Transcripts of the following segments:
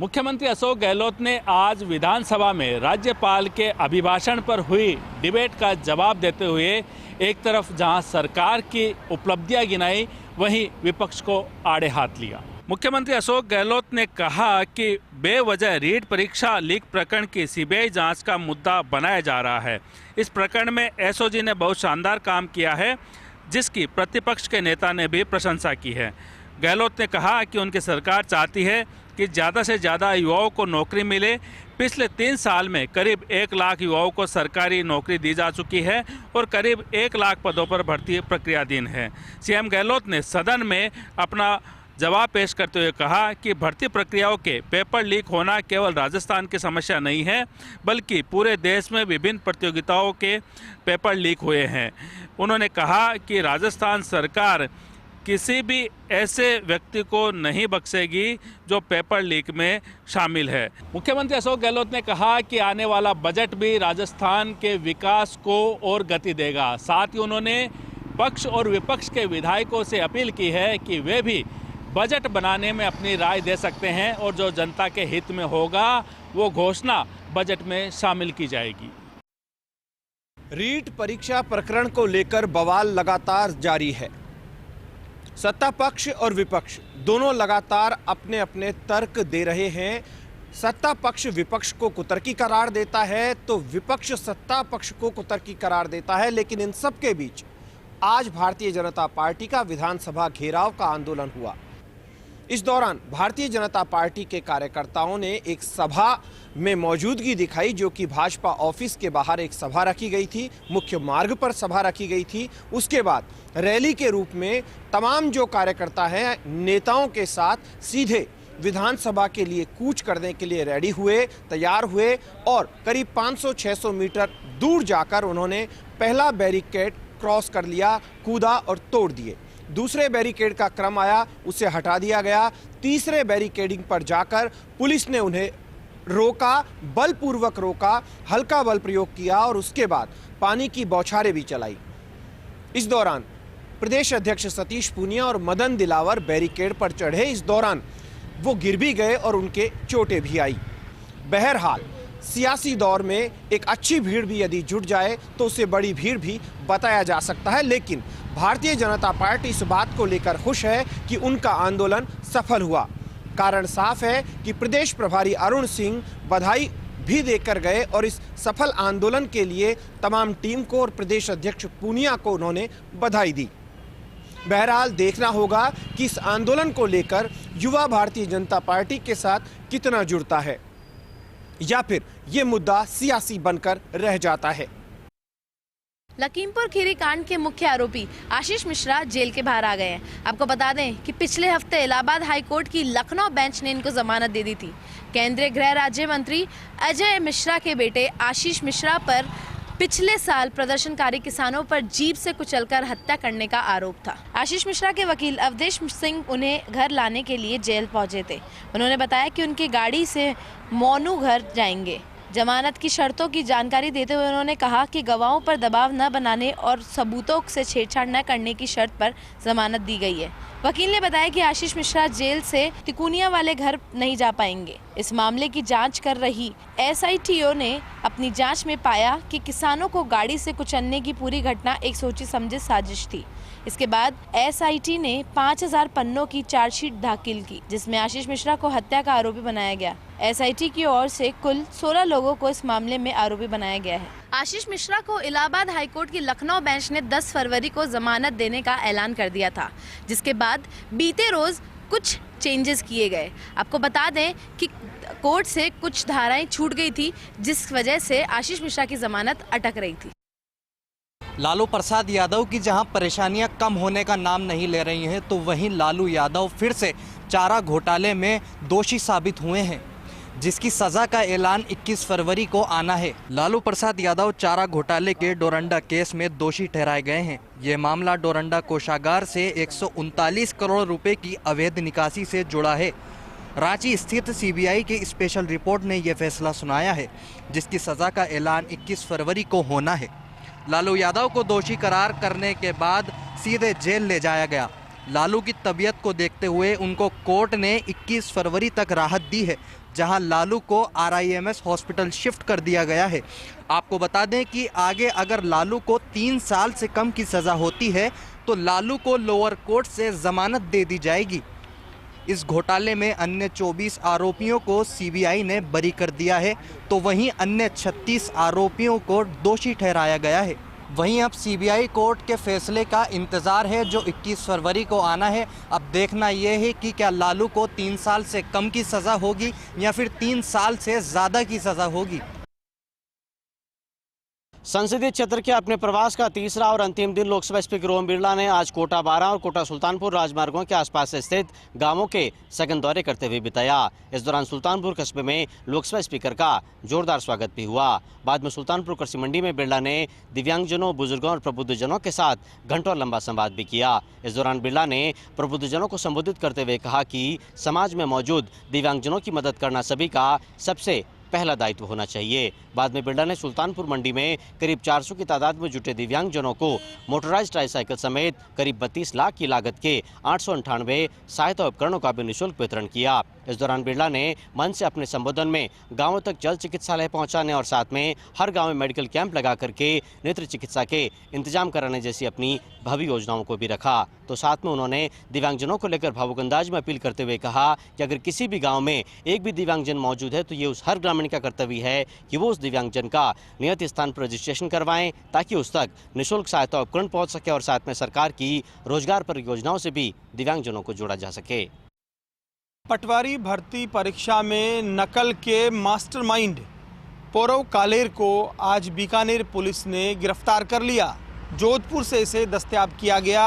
मुख्यमंत्री अशोक गहलोत ने आज विधानसभा में राज्यपाल के अभिभाषण पर हुई डिबेट का जवाब देते हुए एक तरफ जहां सरकार की उपलब्धियां गिनाई, वहीं विपक्ष को आड़े हाथ लिया। मुख्यमंत्री अशोक गहलोत ने कहा कि बेवजह रीट परीक्षा लीक प्रकरण की सीबीआई जांच का मुद्दा बनाया जा रहा है। इस प्रकरण में एसओजी ने बहुत शानदार काम किया है, जिसकी प्रतिपक्ष के नेता ने भी प्रशंसा की है। गहलोत ने कहा कि उनकी सरकार चाहती है कि ज़्यादा से ज़्यादा युवाओं को नौकरी मिले। पिछले 3 साल में करीब 1 लाख युवाओं को सरकारी नौकरी दी जा चुकी है और करीब 1 लाख पदों पर भर्ती प्रक्रियाधीन है। सीएम गहलोत ने सदन में अपना जवाब पेश करते हुए कहा कि भर्ती प्रक्रियाओं के पेपर लीक होना केवल राजस्थान की समस्या नहीं है, बल्कि पूरे देश में विभिन्न प्रतियोगिताओं के पेपर लीक हुए हैं। उन्होंने कहा कि राजस्थान सरकार किसी भी ऐसे व्यक्ति को नहीं बख्शेगी जो पेपर लीक में शामिल है। मुख्यमंत्री अशोक गहलोत ने कहा कि आने वाला बजट भी राजस्थान के विकास को और गति देगा। साथ ही उन्होंने पक्ष और विपक्ष के विधायकों से अपील की है कि वे भी बजट बनाने में अपनी राय दे सकते हैं और जो जनता के हित में होगा वो घोषणा बजट में शामिल की जाएगी। रीट परीक्षा प्रकरण को लेकर बवाल लगातार जारी है। सत्ता पक्ष और विपक्ष दोनों लगातार अपने अपने तर्क दे रहे हैं। सत्ता पक्ष विपक्ष को कुतर्की करार देता है तो विपक्ष सत्ता पक्ष को कुतर्की करार देता है। लेकिन इन सब के बीच आज भारतीय जनता पार्टी का विधानसभा घेराव का आंदोलन हुआ। इस दौरान भारतीय जनता पार्टी के कार्यकर्ताओं ने एक सभा में मौजूदगी दिखाई, जो कि भाजपा ऑफिस के बाहर एक सभा रखी गई थी, मुख्य मार्ग पर सभा रखी गई थी। उसके बाद रैली के रूप में तमाम जो कार्यकर्ता हैं नेताओं के साथ सीधे विधानसभा के लिए कूच करने के लिए रेडी हुए, तैयार हुए और करीब 500-600 मीटर दूर जाकर उन्होंने पहला बैरिकेड क्रॉस कर लिया, कूदा और तोड़ दिए। दूसरे बैरिकेड का क्रम आया, उसे हटा दिया गया। तीसरे बैरिकेडिंग पर जाकर पुलिस ने उन्हें रोका, बलपूर्वक रोका, हल्का बल प्रयोग किया और उसके बाद पानी की बौछारें भी चलाई। इस दौरान प्रदेश अध्यक्ष सतीश पूनिया और मदन दिलावर बैरिकेड पर चढ़े। इस दौरान वो गिर भी गए और उनके चोटें भी आई। बहरहाल सियासी दौर में एक अच्छी भीड़ भी यदि जुट जाए तो उसे बड़ी भीड़ भी बताया जा सकता है। लेकिन भारतीय जनता पार्टी इस बात को लेकर खुश है कि उनका आंदोलन सफल हुआ। कारण साफ है कि प्रदेश प्रभारी अरुण सिंह बधाई भी देकर गए और इस सफल आंदोलन के लिए तमाम टीम को और प्रदेश अध्यक्ष पूनिया को उन्होंने बधाई दी। बहरहाल देखना होगा कि इस आंदोलन को लेकर युवा भारतीय जनता पार्टी के साथ कितना जुड़ता है या फिर ये मुद्दा सियासी बनकर रह जाता है। लखीमपुर खीरी कांड के मुख्य आरोपी आशीष मिश्रा जेल के बाहर आ गए हैं। आपको बता दें कि पिछले हफ्ते इलाहाबाद हाईकोर्ट की लखनऊ बेंच ने इनको जमानत दे दी थी। केंद्रीय गृह राज्य मंत्री अजय मिश्रा के बेटे आशीष मिश्रा पर पिछले साल प्रदर्शनकारी किसानों पर जीप से कुचलकर हत्या करने का आरोप था। आशीष मिश्रा के वकील अवधेश सिंह उन्हें घर लाने के लिए जेल पहुंचे थे। उन्होंने बताया कि उनकी गाड़ी से मोनू घर जाएंगे। जमानत की शर्तों की जानकारी देते हुए उन्होंने कहा कि गवाहों पर दबाव न बनाने और सबूतों से छेड़छाड़ न करने की शर्त पर जमानत दी गई है। वकील ने बताया कि आशीष मिश्रा जेल से तिकोनिया वाले घर नहीं जा पाएंगे। इस मामले की जांच कर रही एसआईटीओ ने अपनी जांच में पाया कि किसानों को गाड़ी से कुचलने की पूरी घटना एक सोची समझी साजिश थी। इसके बाद एसआईटी ने 5000 पन्नों की चार्जशीट दाखिल की, जिसमें आशीष मिश्रा को हत्या का आरोपी बनाया गया। एसआईटी की ओर से कुल 16 लोगों को इस मामले में आरोपी बनाया गया है। आशीष मिश्रा को इलाहाबाद हाईकोर्ट की लखनऊ बेंच ने 10 फरवरी को जमानत देने का ऐलान कर दिया था, जिसके बाद बीते रोज कुछ चेंजेस किए गए। आपको बता दें कि कोर्ट से कुछ धाराएं छूट गई थी, जिस वजह से आशीष मिश्रा की जमानत अटक रही थी। लालू प्रसाद यादव की जहां परेशानियां कम होने का नाम नहीं ले रही हैं, तो वहीं लालू यादव फिर से चारा घोटाले में दोषी साबित हुए हैं, जिसकी सजा का ऐलान 21 फरवरी को आना है। लालू प्रसाद यादव चारा घोटाले के डोरंडा केस में दोषी ठहराए गए हैं। ये मामला डोरंडा कोषागार से 139 करोड़ रुपए की अवैध निकासी से जुड़ा है। रांची स्थित सीबीआई की स्पेशल रिपोर्ट ने यह फैसला सुनाया है, जिसकी सजा का ऐलान 21 फरवरी को होना है। लालू यादव को दोषी करार करने के बाद सीधे जेल ले जाया गया। लालू की तबीयत को देखते हुए उनको कोर्ट ने 21 फरवरी तक राहत दी है, जहां लालू को RIMS हॉस्पिटल शिफ्ट कर दिया गया है। आपको बता दें कि आगे अगर लालू को 3 साल से कम की सज़ा होती है तो लालू को लोअर कोर्ट से ज़मानत दे दी जाएगी। इस घोटाले में अन्य 24 आरोपियों को CBI ने बरी कर दिया है, तो वहीं अन्य 36 आरोपियों को दोषी ठहराया गया है। वहीं अब CBI कोर्ट के फैसले का इंतज़ार है जो 21 फरवरी को आना है। अब देखना यह है कि क्या लालू को 3 साल से कम की सज़ा होगी या फिर 3 साल से ज़्यादा की सज़ा होगी। संसदीय क्षेत्र के अपने प्रवास का तीसरा और अंतिम दिन लोकसभा स्पीकर ओम बिरला ने आज कोटा बारा और कोटा सुल्तानपुर राजमार्गों के आसपास स्थित गांवों के सघन दौरे करते हुए बिताया। इस दौरान सुल्तानपुर कस्बे में लोकसभा स्पीकर का जोरदार स्वागत भी हुआ। बाद में सुल्तानपुर कृषि मंडी में बिरला ने दिव्यांगजनों, बुजुर्गों और प्रबुद्धजनों के साथ घंटों लंबा संवाद भी किया। इस दौरान बिरला ने प्रबुद्धजनों को संबोधित करते हुए कहा कि समाज में मौजूद दिव्यांगजनों की मदद करना सभी का सबसे पहला दायित्व होना चाहिए। बाद में बिरला ने सुल्तानपुर मंडी में करीब 400 की तादाद में जुटे दिव्यांगजनों को मोटराइज्ड ट्राईसाइकिल समेत करीब 32 लाख की लागत के 898 सहायता उपकरणों का भी निःशुल्क वितरण किया। इस दौरान बिरला ने मंच से अपने संबोधन में गांवों तक जल चिकित्सालय पहुंचाने और साथ में हर गांव में मेडिकल कैंप लगा करके नेत्र चिकित्सा के इंतजाम कराने जैसी अपनी भावी योजनाओं को भी रखा। तो साथ में उन्होंने दिव्यांगजनों को लेकर भावुक अंदाज में अपील करते हुए कहा कि अगर किसी भी गांव में एक भी दिव्यांगजन मौजूद है तो ये उस हर ग्रामीण का कर्तव्य है कि वो उस दिव्यांगजन का नियत स्थान पर रजिस्ट्रेशन करवाएं, ताकि उस तक निःशुल्क सहायता उपकरण पहुंच सके और साथ में सरकार की रोजगार पर योजनाओं से भी दिव्यांगजनों को जोड़ा जा सके। पटवारी भर्ती परीक्षा में नकल के मास्टरमाइंड पौरव कालेर को आज बीकानेर पुलिस ने गिरफ्तार कर लिया। जोधपुर से इसे दस्तयाब किया गया।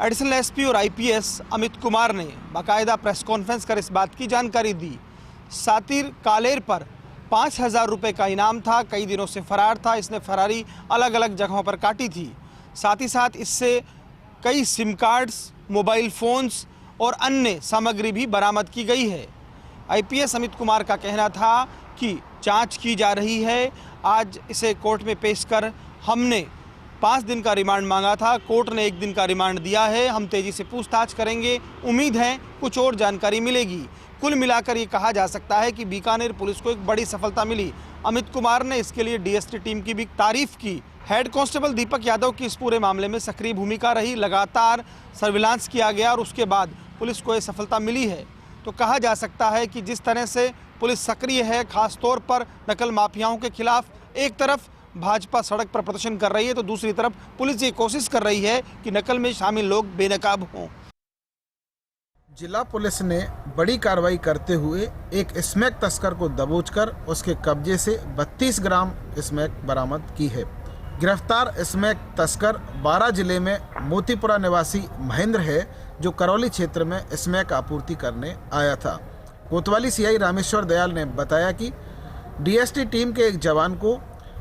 एडिशनल SP और IPS अमित कुमार ने बाकायदा प्रेस कॉन्फ्रेंस कर इस बात की जानकारी दी। सातिर कालेर पर 5,000 रुपये का इनाम था। कई दिनों से फरार था। इसने फरारी अलग अलग जगहों पर काटी थी। साथ ही साथ इससे कई सिम कार्ड्स, मोबाइल फ़ोन्स और अन्य सामग्री भी बरामद की गई है। IPS अमित कुमार का कहना था कि जांच की जा रही है। आज इसे कोर्ट में पेश कर हमने 5 दिन का रिमांड मांगा था। कोर्ट ने 1 दिन का रिमांड दिया है। हम तेज़ी से पूछताछ करेंगे। उम्मीद है कुछ और जानकारी मिलेगी। कुल मिलाकर ये कहा जा सकता है कि बीकानेर पुलिस को एक बड़ी सफलता मिली। अमित कुमार ने इसके लिए DST टीम की भी तारीफ की। हेड कांस्टेबल दीपक यादव की इस पूरे मामले में सक्रिय भूमिका रही। लगातार सर्विलांस किया गया और उसके बाद पुलिस को ये सफलता मिली है। तो कहा जा सकता है कि जिस तरह से पुलिस सक्रिय है, खास तौर पर नकल माफियाओं के खिलाफ, एक तरफ भाजपा सड़क पर प्रदर्शन कर रही है तो दूसरी तरफ पुलिस ये कोशिश कर रही है कि नकल में शामिल लोग बेनकाब हों। जिला पुलिस ने बड़ी कार्रवाई करते हुए एक स्मैक तस्कर को दबोचकर उसके कब्जे से 32 ग्राम स्मैक बरामद की है। गिरफ्तार स्मैक तस्कर बारा जिले में मोतीपुरा निवासी महेंद्र है, जो करौली क्षेत्र में स्मैक आपूर्ति करने आया था। कोतवाली CI रामेश्वर दयाल ने बताया कि DST टीम के एक जवान को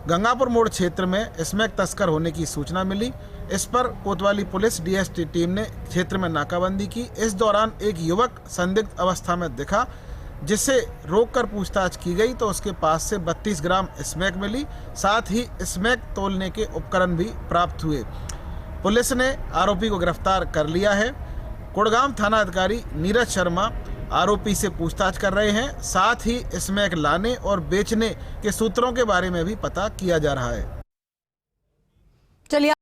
गंगापुर मोड़ क्षेत्र में स्मैक तस्कर होने की सूचना मिली। इस पर कोतवाली पुलिस DST टीम ने क्षेत्र में नाकाबंदी की। इस दौरान एक युवक संदिग्ध अवस्था में दिखा, जिसे रोककर पूछताछ की गई तो उसके पास से 32 ग्राम स्मैक मिली। साथ ही स्मैक तोलने के उपकरण भी प्राप्त हुए। पुलिस ने आरोपी को गिरफ्तार कर लिया है। कुड़गाम थाना अधिकारी नीरज शर्मा आरोपी से पूछताछ कर रहे हैं। साथ ही स्मैक लाने और बेचने के सूत्रों के बारे में भी पता किया जा रहा है। चलिए